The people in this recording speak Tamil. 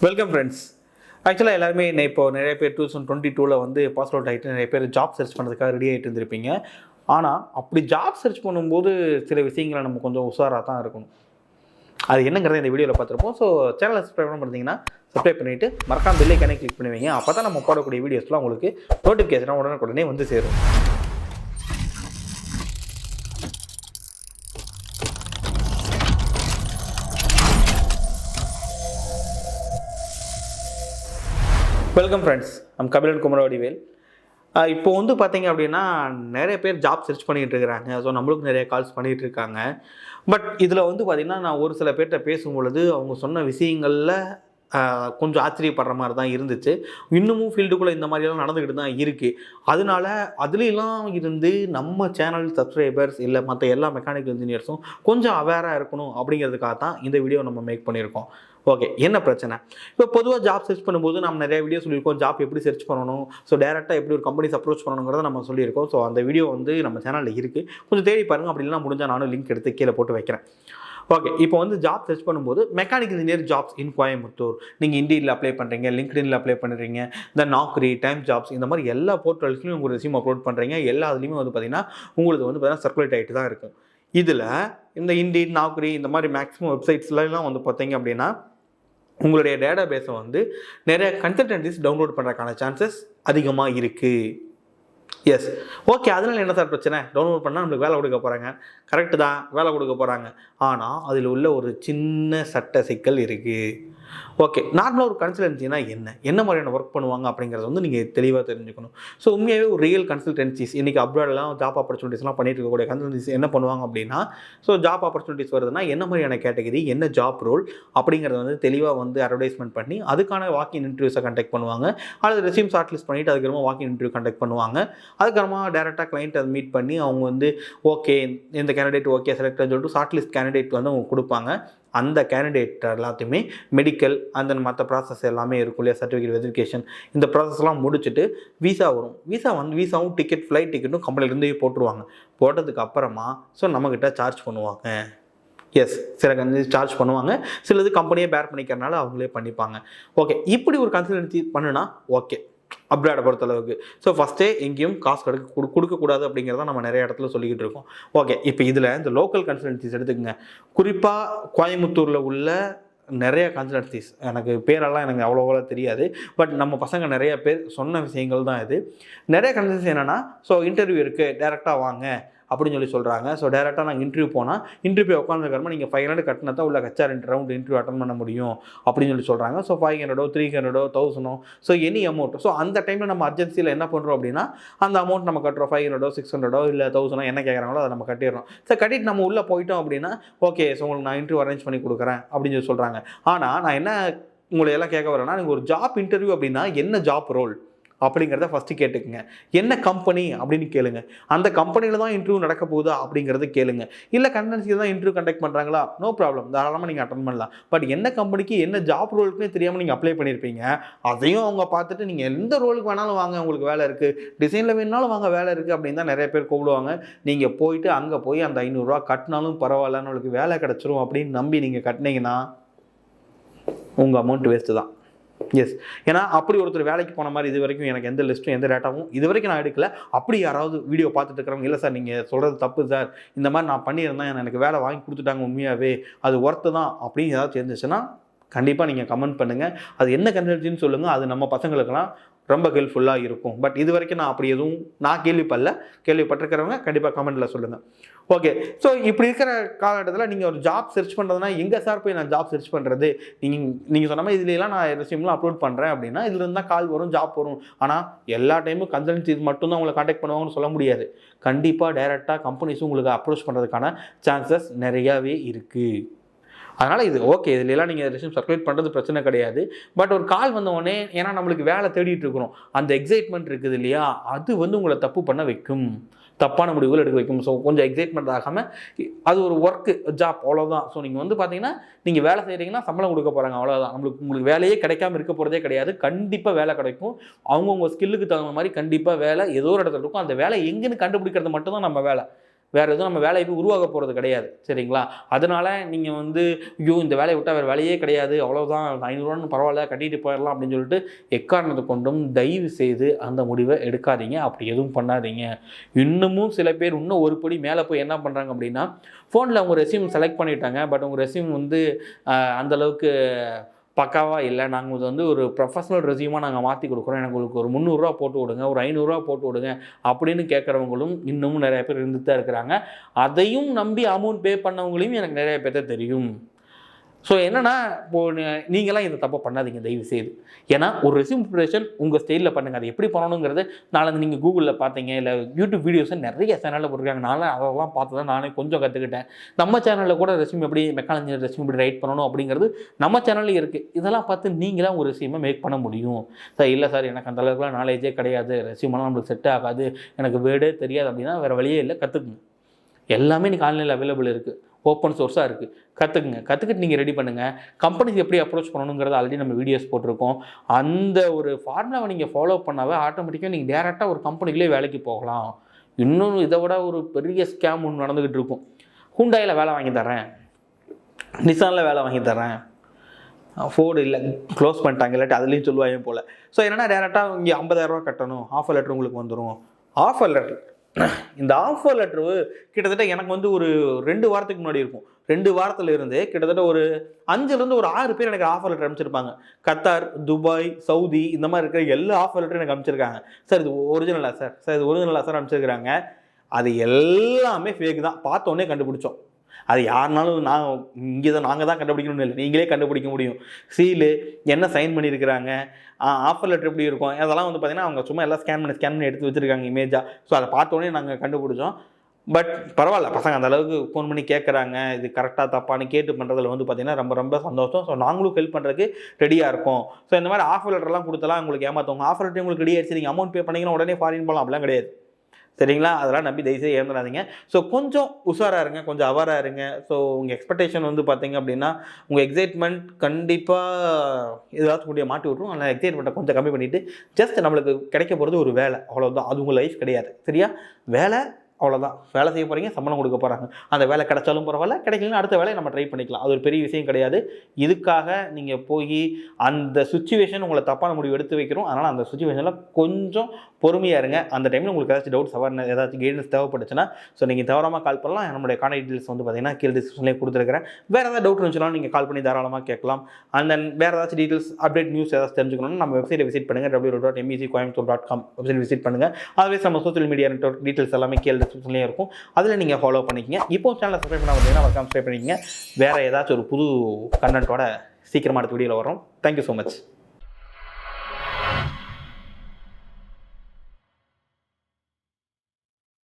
Welcome friends. ஆக்சுவலாக எல்லாருமே இப்போ நிறைய பேர் 2022 வந்து பாஸ் அவுட் ஆகிட்டு நிறைய பேர் ஜாப் சர்ச் பண்ணுறதுக்காக ரெடி ஆகிட்டு இருந்திருப்பீங்க. ஆனால் அப்படி ஜாப் சர்ச் பண்ணும்போது சில விஷயங்களை நம்ம கொஞ்சம் உஷாராக தான் இருக்கணும். அது என்னங்கிறத இந்த வீடியோவில் பார்த்துருப்போம். ஸோ சேனலை சப்ஸ்கிரைப் பண்ணிங்கன்னா சப்ஸ்கிரைப் பண்ணிவிட்டு மறக்காம பெல் ஐகானை கிளிக் பண்ணுவீங்க. அப்போ தான் நம்ம போடக்கூடிய வீடியோஸ்லாம் உங்களுக்கு நோட்டிஃபிகேஷனாக உடனே வந்து சேரும். Welcome friends, Kabilan Kumaravadivel. இப்போ வந்து பார்த்தீங்க அப்படின்னா நிறைய பேர் ஜாப் சர்ச் பண்ணிகிட்டு இருக்கிறாங்க. ஸோ நம்மளுக்கு நிறைய கால்ஸ் பண்ணிகிட்டு இருக்காங்க. பட் இதில் வந்து பார்த்திங்கன்னா நான் ஒரு சில பேர்கிட்ட பேசும்பொழுது அவங்க சொன்ன விஷயங்களில் கொஞ்சம் ஆச்சரியப்படுற மாதிரி தான் இருந்துச்சு. இன்னமும் ஃபீல்டுக்குள்ளே இந்த மாதிரியெல்லாம் நடந்துக்கிட்டு தான் இருக்குது. அதனால அதுலேலாம் இருந்து நம்ம சேனல் சப்ஸ்கிரைபர்ஸ் இல்லை மற்ற எல்லா மெக்கானிக்கல் இன்ஜினியர்ஸும் கொஞ்சம் அவேராக இருக்கணும் அப்படிங்கிறதுக்காக தான் இந்த வீடியோ நம்ம மேக் பண்ணியிருக்கோம். ஓகே, என்ன பிரச்சனை? இப்போ பொதுவாக ஜாப் சர்ச் பண்ணும்போது நம்ம நிறைய வீடியோ சொல்லியிருக்கோம். ஜாப் எப்படி சர்ச் பண்ணணும், ஸோ டேரெக்டாக எப்படி ஒரு கம்பெனிஸ் அப்ரோச் பண்ணணுங்கிறத நம்ம சொல்லியிருக்கோம். ஸோ அந்த வீடியோ வந்து நம்ம சேனலில் இருக்குது, கொஞ்சம் தேடி பாருங்கள். அப்படி இல்லைனா முடிஞ்சால் நானும் லிங்க் எடுத்து கீழே போட்டு வைக்கிறேன். ஓகே, இப்போ வந்து ஜாப் சர்ச் பண்ணும்போது mechanical engineer jobs in Coimbatore நீங்கள் இண்டீடில் அப்ளை பண்ணுறீங்க, லிங்க்டின்ல அப்ளை பண்ணுறீங்க, இந்த நாக்ரி, டைம் ஜாப்ஸ், இந்த மாதிரி எல்லா போர்ட்டல்ஸ்லையும் உங்கள் ரெஸ்யூம் அப்லோட் பண்ணுறீங்க. எல்லாத்துலேயுமே வந்து பார்த்திங்கன்னா உங்களுக்கு வந்து பார்த்தீங்கன்னா சர்க்குலேட் ஆகிட்டு தான் இருக்கும். இதில் இந்த இண்டீட், நாக்ரி இந்த மாதிரி மேக்ஸிமம் வெப்சைட்ஸ்லாம் வந்து பார்த்தீங்க அப்படின்னா உங்களுடைய டேட்டா பேஸை வந்து நிறைய கன்சல்டன்சிஸ் டவுன்லோட் பண்ணுறதுக்கான சான்சஸ் அதிகமாக இருக்குது. எஸ், ஓகே, அதனால் என்ன சார் பிரச்சனை? டவுன்லோட் பண்ணால் நம்மளுக்கு வேலை கொடுக்க போகிறாங்க. கரெக்டு தான், வேலை கொடுக்க போகிறாங்க. ஆனால் அதில் உள்ள ஒரு சின்ன சட்ட சிக்கல் இருக்குது. ஓகே, நார்மலாக ஒரு கன்சல்டன்சினா என்ன மாதிரியான ஒர்க் பண்ணுவாங்க அப்படிங்கிறத வந்து நீங்கள் தெளிவாக தெரிஞ்சுக்கணும். ஸோ உண்மையாகவே ஒரு ரியல் கன்சல்டன்சிஸ் இன்றைக்கி அப்ராடெலாம் ஜாப் ஆப்பர்ச்சுனிட்டிஸ்லாம் பண்ணிட்டு இருக்கக்கூடிய கன்சல்டன்சிஸ் என்ன பண்ணுவாங்க அப்படின்னா, ஸோ ஜாப் ஆப்பர்ச்சுனிட்டிஸ் வருதுன்னா என்ன மாதிரியான கேட்டகரி, என்ன ஜாப் ரோல் அப்படிங்கிறத வந்து தெளிவாக வந்து அட்வர்டைஸ்மெண்ட் பண்ணி அதுக்கான வாக்கின் இன்டர்வியூஸை கண்டக்ட் பண்ணுவாங்க. அல்லது ரெஸ்யூம் ஷார்ட் லிஸ்ட் பண்ணிவிட்டு அதுக்கப்புறமா வாக்கின் இன்டர்வியூ கண்டக்ட் பண்ணுவாங்க. அதுக்கப்புறமா டேரெக்டாக கிளைண்ட் அதை மீட் பண்ணி அவங்க வந்து ஓகே இந்த கேண்டிடேட் ஓகே செலக்ட்னு சொல்லிட்டு ஷார்ட் லிஸ்ட் கேண்டிடேட் வந்து அவங்க கொடுப்பாங்க. அந்த கேண்டிடேட் எல்லாத்தையுமே மெடிக்கல் அந்த மற்ற ப்ராசஸ் எல்லாமே இருக்கும் இல்லையா, சர்டிஃபிகேட் வெரிஃபிகேஷன், இந்த ப்ராசஸ்லாம் முடிச்சுட்டு விசா வரும். விசாவும் டிக்கெட், ஃப்ளைட் டிக்கெட்டும் கம்பெனிலேருந்தே போட்டுருவாங்க. போட்டதுக்கு அப்புறமா ஸோ நம்மக்கிட்ட சார்ஜ் பண்ணுவாங்க. எஸ், சில சார்ஜ் பண்ணுவாங்க, சிலது கம்பெனியே பேர் பண்ணிக்கிறனால அவங்களே பண்ணிப்பாங்க. ஓகே, இப்படி ஒரு கன்சல்டன்சி பண்ணுனா ஓகே அப்ராடை பொறுத்தளவுக்கு. ஸோ ஃபஸ்ட்டே எங்கேயும் காசு கொடுக்கக்கூடாது அப்படிங்கிறத நம்ம நிறைய இடத்துல சொல்லிக்கிட்டு இருக்கோம். ஓகே, இப்போ இதில் இந்த லோக்கல் கன்சல்டன்சிஸ் எடுத்துக்கங்க. குறிப்பாக கோயம்புத்தூரில் உள்ள நிறைய கன்சல்டன்சிஸ், எனக்கு பேரெல்லாம் எனக்கு அவ்வளோவா தெரியாது, பட் நம்ம பசங்க நிறைய பேர் சொன்ன விஷயங்கள் தான் இது. நிறைய கன்சல்டன்சி என்னென்னா, ஸோ இன்டர்வியூ இருக்குது டேரெக்டாக வாங்க அப்படின்னு சொல்கிறாங்க. ஸோ டேரெக்டாக நாங்கள் இன்டர்வியூ போனால் இன்டர்வியூ உட்காந்துருக்கிறமா நீங்கள் 500 கட்டினா தான் உள்ள ஹெச்ஆர் ரவுண்ட் இன்டர்வியூ அட்டன் பண்ண முடியும் அப்படின்னு சொல்கிறாங்க. So 500 300 1000 so any amount. So அந்த டைமில் நம்ம அர்ஜென்சியில் என்ன பண்ணுறோம் அப்படின்னா அந்த அமௌண்ட் நம்ம கட்டுறோம். 500 600 இல்லை 1000 என்ன கேட்குறாங்களோ அதை நம்ம கட்டிடுறோம். ஸோ கட்டிட்டு நம்ம உள்ளே போயிட்டோம் அப்படின்னா ஓகே ஸோ உங்களுக்கு நான் இன்டர்வியூ அரேஞ்ச் பண்ணி கொடுக்குறேன் அப்படின்னு சொல்கிறாங்க. ஆனால் நான் என்ன உங்களை எல்லாம் கேட்க வரேன்னா, நீங்கள் ஒரு ஜாப் இன்டர்வியூ அப்படின்னா என்ன ஜாப் ரோல் அப்படிங்கிறத ஃபஸ்ட்டு கேட்டுக்குங்க. என்ன கம்பெனி அப்படின்னு கேளுங்க. அந்த கம்பெனியில் தான் இன்டர்வியூ நடக்க போகுதா அப்படிங்கிறது கேளுங்க. இல்லை கண்டென்சியில் தான் இன்டர்வியூ கண்டக்ட் பண்ணுறாங்களா, நோ ப்ராப்ளம், தாராளமாக நீங்கள் அட்டன் பண்ணலாம். பட் என்ன கம்பெனிக்கு என்ன ஜாப் ரோலுக்குன்னே தெரியாமல் நீங்கள் அப்ளை பண்ணியிருப்பீங்க. அதையும் அவங்க பார்த்துட்டு நீங்கள் எந்த ரோலுக்கு வேணாலும் வாங்க, உங்களுக்கு வேலை இருக்குது, டிசைனில் வேணாலும் வாங்க, வேலை இருக்குது அப்படின்னு தான் நிறைய பேர் கூப்பிடுவாங்க. நீங்கள் போயிட்டு அங்கே போய் அந்த 500 ரூபா கட்டினாலும் பரவாயில்ல, உங்களுக்கு வேலை கிடச்சிரும் அப்படின்னு நம்பி நீங்கள் கட்டினீங்கன்னா உங்கள் அமௌண்ட் வேஸ்ட்டு தான். எஸ், ஏன்னா அப்படி ஒருத்தர் வேலைக்கு போன மாதிரி இது வரைக்கும் எனக்கு எந்த லிஸ்ட்டும் எந்த டேட்டாவும் இது வரைக்கும் நான் எடுக்கல. அப்படி யாராவது வீடியோ பார்த்துட்டு இருக்கிறவங்க, இல்லை சார் நீங்கள் சொல்கிறது தப்பு சார், இந்த மாதிரி நான் பண்ணியிருந்தேன், எனக்கு வேலை வாங்கி கொடுத்துட்டாங்க, உண்மையாகவே அது ஒர்த்து தான் அப்படின்னு ஏதாவது தெரிஞ்சிச்சுன்னா கண்டிப்பாக நீங்கள் கமெண்ட் பண்ணுங்கள். அது என்ன கன்சல்டன்சின்னு சொல்லுங்கள். அது நம்ம பசங்களுக்கெல்லாம் ரொம்ப ஹெல்ப்ஃபுல்லாக இருக்கும். பட் இது வரைக்கும் நான் அப்படி எதுவும் நான் கேள்விப்பட்டிருக்கிறவங்க கண்டிப்பாக கமெண்ட்டில் சொல்லுங்கள். ஓகே, ஸோ இப்படி இருக்கிற காலகட்டத்தில் நீங்கள் ஒரு ஜாப் சர்ச் பண்ணுறதுனா எங்கே சார் போய் நான் ஜாப் சர்ச் பண்ணுறது? நீங்கள் சொன்ன மாதிரி இதுலாம் நான் ரெஸ்யூம்லாம் அப்லோட் பண்ணுறேன் அப்படின்னா இதுலேருந்து தான் கால் வரும், ஜாப் வரும். ஆனால் எல்லா டைமும் கன்சல்டன்சி மட்டும்தான் உங்களை கான்டாக்ட் பண்ணுவாங்கன்னு சொல்ல முடியாது. கண்டிப்பாக டைரெக்டாக கம்பெனிஸும் உங்களுக்கு அப்ரோச் பண்ணுறதுக்கான சான்சஸ் நிறையாவே இருக்குது. அதனால் இது ஓகே, இதுலாம் நீங்கள் ரெஸ்யூம் சர்க்குலேட் பண்ணுறது பிரச்சனை கிடையாது. பட் ஒரு கால் வந்தவொடனே, ஏன்னா நம்மளுக்கு வேலை தேடிட்டு இருக்கிறோம், அந்த எக்ஸைட்மெண்ட் இருக்குது இல்லையா, அது வந்து உங்களை தப்பு பண்ண வைக்கும், தப்பான முடிவுகள் எடுக்க வைக்கும். ஸோ கொஞ்சம் எக்ஸைட்மெண்ட் ஆகாமல் அது ஒரு ஒர்க்கு ஜாப் அவ்வளோதான். ஸோ நீங்கள் வந்து பார்த்தீங்கன்னா நீங்கள் வேலை செய்கிறீங்கன்னா சம்பளம் கொடுக்க போகிறாங்க, அவ்வளோதான். உங்களுக்கு வேலையே கிடைக்காம இருக்க போகிறதே கிடையாது. கண்டிப்பாக வேலை கிடைக்கும். அவங்கவுங்க ஸ்கில்லுக்கு தகுந்த மாதிரி கண்டிப்பாக வேலை ஏதோ ஒரு இடத்துல இருக்கும். அந்த வேலை எங்கேன்னு கண்டுபிடிக்கிறது மட்டும்தான் நம்ம வேலை. வேறு எதுவும் நம்ம வேலையை உருவாக போகிறது கிடையாது. சரிங்களா? அதனால் நீங்கள் வந்து ஐயோ இந்த வேலையை விட்டால் வேறு வேலையே கிடையாது, அவ்வளோதான் 500 பரவாயில்ல கட்டிட்டு போயிடலாம் அப்படின்னு சொல்லிட்டு எக்காரணத்தை கொண்டும் தயவு செய்து அந்த முடிவை எடுக்காதீங்க. அப்படி எதுவும் பண்ணாதீங்க. இன்னமும் சில பேர் இன்னும் ஒரு படி மேலே போய் என்ன பண்ணுறாங்க அப்படின்னா, ஃபோனில் அவங்க ரெஸ்யூம் செலக்ட் பண்ணிட்டாங்க, பட் உங்கள் ரெஸ்யூம் வந்து அந்தளவுக்கு பக்காவாக இல்லை, நாங்கள் இது வந்து ஒரு ப்ரொஃபஷனல் ரெஸ்யூமாக நாங்கள் மாற்றி கொடுக்குறோம், எனக்கு உங்களுக்கு ஒரு 300 போட்டு விடுங்க, ஒரு 500 போட்டு விடுங்க அப்படின்னு கேட்குறவங்களும் இன்னமும் நிறைய பேர் இருந்துட்டு தான் இருக்கிறாங்க. அதையும் நம்பி அமௌண்ட் பே பண்ணவங்களையும் எனக்கு நிறைய பேர்த்த தெரியும். ஸோ என்னென்னா, இப்போது நீங்களாம் இந்த தப்பை பண்ணாதீங்க தயவு செய்து. ஏன்னா ஒரு ரெஸ்யூம் ப்ரிப்பரேஷன் உங்கள் ஸ்டைலில் பண்ணுங்கள். அது எப்படி பண்ணணுங்கிறது நாளைக்கு நீங்கள் கூகுளில் பார்த்தீங்க, இல்லை யூடியூப் வீடியோஸை நிறைய சேனலில் போட்டிருக்காங்க. நானும் அதெல்லாம் பார்த்து தான் நானே கொஞ்சம் கற்றுக்கிட்டேன். நம்ம சேனலில் கூட ரெஸ்யூம் எப்படி மெக்கானிக்கல் ரெஸ்யூம் எப்படி ரைட் பண்ணணும் அப்படிங்கிறது நம்ம சேனல்லையும் இருக்குது. இதெல்லாம் பார்த்து நீங்களாம் ஒரு ரெஸ்யூமை மேக் பண்ண முடியும். சார் இல்லை சார் எனக்கு அந்த அளவுக்குலாம் நாலேஜே கிடையாது, ரெஸ்யூமெல்லாம் நம்மளுக்கு செட் ஆகாது, எனக்கு வேர்டே தெரியாது அப்படின்னா வேறு வழியே இல்லை, கற்றுக்குங்க. எல்லாமே இன்றைக்கி ஆன்லைனில் அவைலபிள் இருக்குது, ஓப்பன் சோர்ஸாக இருக்குது. கற்றுக்கிட்டு நீங்கள் ரெடி பண்ணுங்கள். கம்பெனிஸ் எப்படி அப்ரோச் பண்ணணுங்கிறது ஆல்ரெடி நம்ம வீடியோஸ் போட்டிருக்கோம். அந்த ஒரு ஃபார்முலாவை நீங்கள் ஃபாலோ பண்ணாவே ஆட்டோமேட்டிக்காக நீங்கள் டேரெக்டாக ஒரு கம்பெனிக்குள்ளே வேலைக்கு போகலாம். இன்னொன்று இதை விட ஒரு பெரிய ஸ்கேம் ஒன்று நடந்துக்கிட்டு இருக்கும். ஹுண்டாயில் வேலை வாங்கி தரேன், நிசானில் வேலை வாங்கி தரேன், ஃபோர்டு இல்லை க்ளோஸ் பண்ணிட்டாங்க, இல்லாட்டி அதுலேயும் சொல்லுவாங்க போல். ஸோ என்னென்னா டேரெக்டாக இங்கே 50,000 கட்டணும், ஆஃபர் லெட்டர் உங்களுக்கு வந்துடும். ஆஃபர் லெட்டர், இந்த ஆஃபர் லெட்ரு கிட்டத்தட்ட எனக்கு வந்து ஒரு 2 வாரத்துக்கு முன்னாடி இருக்கும். 2 வாரத்தில் இருந்து கிட்டத்தட்ட ஒரு 5லேருந்து ஒரு 6 பேர் எனக்கு ஆஃபர் லெட்டர் அனுப்பிச்சிருப்பாங்க. கத்தார், துபாய், சவுதி இந்த மாதிரி இருக்கிற எல்லா ஆஃபர் லெட்டரும் எனக்கு அனுப்பிச்சிருக்காங்க. சார் இது ஒரிஜினலா சார் இது ஒரிஜினலா சார் அனுப்பிச்சிருக்கிறாங்க. அது எல்லாமே ஃபேக் தான், பார்த்தோன்னே கண்டுபிடிச்சோம். அது யாருனாலும் நாங்கள் தான் கண்டுபிடிக்கணும்னு இல்லை, நீங்களே கண்டுபிடிக்க முடியும். சீலு என்ன சைன் பண்ணியிருக்கிறாங்க, ஆஃபர் லெட்டர் எப்படி இருக்கும், அதெல்லாம் வந்து பார்த்திங்கன்னா அவங்க சும்மா எல்லாம் ஸ்கேன் பண்ணி எடுத்து வச்சுருக்காங்க இமேஜாக. ஸோ அதை பார்த்தோன்னே நாங்கள் கண்டுபிடிச்சோம். பட் பரவாயில்ல, பசங்க அந்த அளவுக்கு ஃபோன் பண்ணி கேட்குறாங்க, இது கரெக்டாக தப்பான்னு கேட்டு பண்ணுறதுல வந்து பார்த்திங்கன்னா ரொம்ப ரொம்ப சந்தோஷம். ஸோ நாங்களும் ஹெல்ப் பண்ணுறதுக்கு ரெடியாக இருக்கோம். ஸோ இந்த மாதிரி ஆஃபர் லெட்டர்லாம் கொடுத்தலாம் உங்களுக்கு ஏமாற்றுவாங்க. ஆஃபர் லெட்டர் உங்களுக்கு ரெடி ஆயிடுச்சு, நீங்கள் அமௌண்ட் பே பண்ணிங்கன்னா உடனே ஃபாரின் போகலாம், அப்படிலாம் கிடையாது. சரிங்களா? அதெல்லாம் நம்பி தயவுசெய்து ஏமாறாதீங்க. ஸோ கொஞ்சம் உஷாராக இருங்க, கொஞ்சம் அவேராக இருங்க. ஸோ உங்கள் எக்ஸ்பெக்டேஷன் வந்து பார்த்தீங்க அப்படின்னா உங்கள் எக்ஸைட்மெண்ட் கண்டிப்பாக ஏதாச்சும் கூடிய மாட்டி விட்ரும். ஆனால் எக்ஸைட்மெண்ட்டை கொஞ்சம் கம்மி பண்ணிவிட்டு ஜஸ்ட் நம்மளுக்கு கிடைக்க போகிறது ஒரு வேலை, அவ்வளோதான். அது உங்கள் லைஃப் கிடையாது. சரியா? வேலை அவ்வளோதான். வேலை செய்ய போகிறீங்க, சம்பளம் கொடுக்க போகிறாங்க. அந்த வேலை கிடைச்சாலும் பரவாயில்ல, கிடைக்கலன்னா அடுத்த வேலையை நம்ம ட்ரை பண்ணிக்கலாம். அது ஒரு பெரிய விஷயம் கிடையாது. இதுக்காக நீங்கள் போய் அந்த சுச்சுவேஷன் உங்களை தப்பான முடிவு எடுத்து வைக்கிறோம். அதனால் அந்த சுச்சுவேஷனில் கொஞ்சம் பொறுமையாக இருங்க. அந்த டைமில் உங்களுக்கு ஏதாச்சும் டவுட்ஸ் ஏதாச்சும் கைடன்ஸ் தேவைப்பட்டுச்சுன்னா ஸோ நீங்கள் தவறாமல் கால் பண்ணலாம். நம்மளுடைய கான்டாக்ட் டீட்டெயில்ஸ் வந்து பார்த்தீங்கன்னா கீழே டிஸ்கிரிப்ஷன்லேயே கொடுத்துருக்கிறேன். வேறு ஏதாவது டவுட் இருந்துச்சுனாலும் நீங்கள் கால் பண்ணி தாராளமாக கேட்கலாம். அண்ட் தென் வேறு ஏதாச்சும் டீட்டெயில்ஸ் அப்டேட் நியூஸ் ஏதாச்சும் தெரிஞ்சுக்கணும்னா நம்ம வெப்சைட்டை விசிட் பண்ணுங்கள், www.MECcoimbatore.com வெப்சைட் விசிட் பண்ணுங்கள். அதுவே நம்ம சோஷியல் மீடியா நெட்வொர்க் டீட்டெயில்ஸ் எல்லாமே கீழே டிஸ்கிரிப்ஷன்லேயே இருக்கும். அதில் நீங்கள் ஃபாலோ பண்ணிக்கங்க. இப்போ சேனலை சப்ஸ்கிரைப் பண்ண பார்த்தீங்கன்னா சப்ஸ்கிரைப் பண்ணிக்கங்க. வேறு ஏதாச்சும் ஒரு புது கண்டென்ட்டோட சீக்கிரமாக அடுத்த வீடியோவில் வரும். Thank you so much.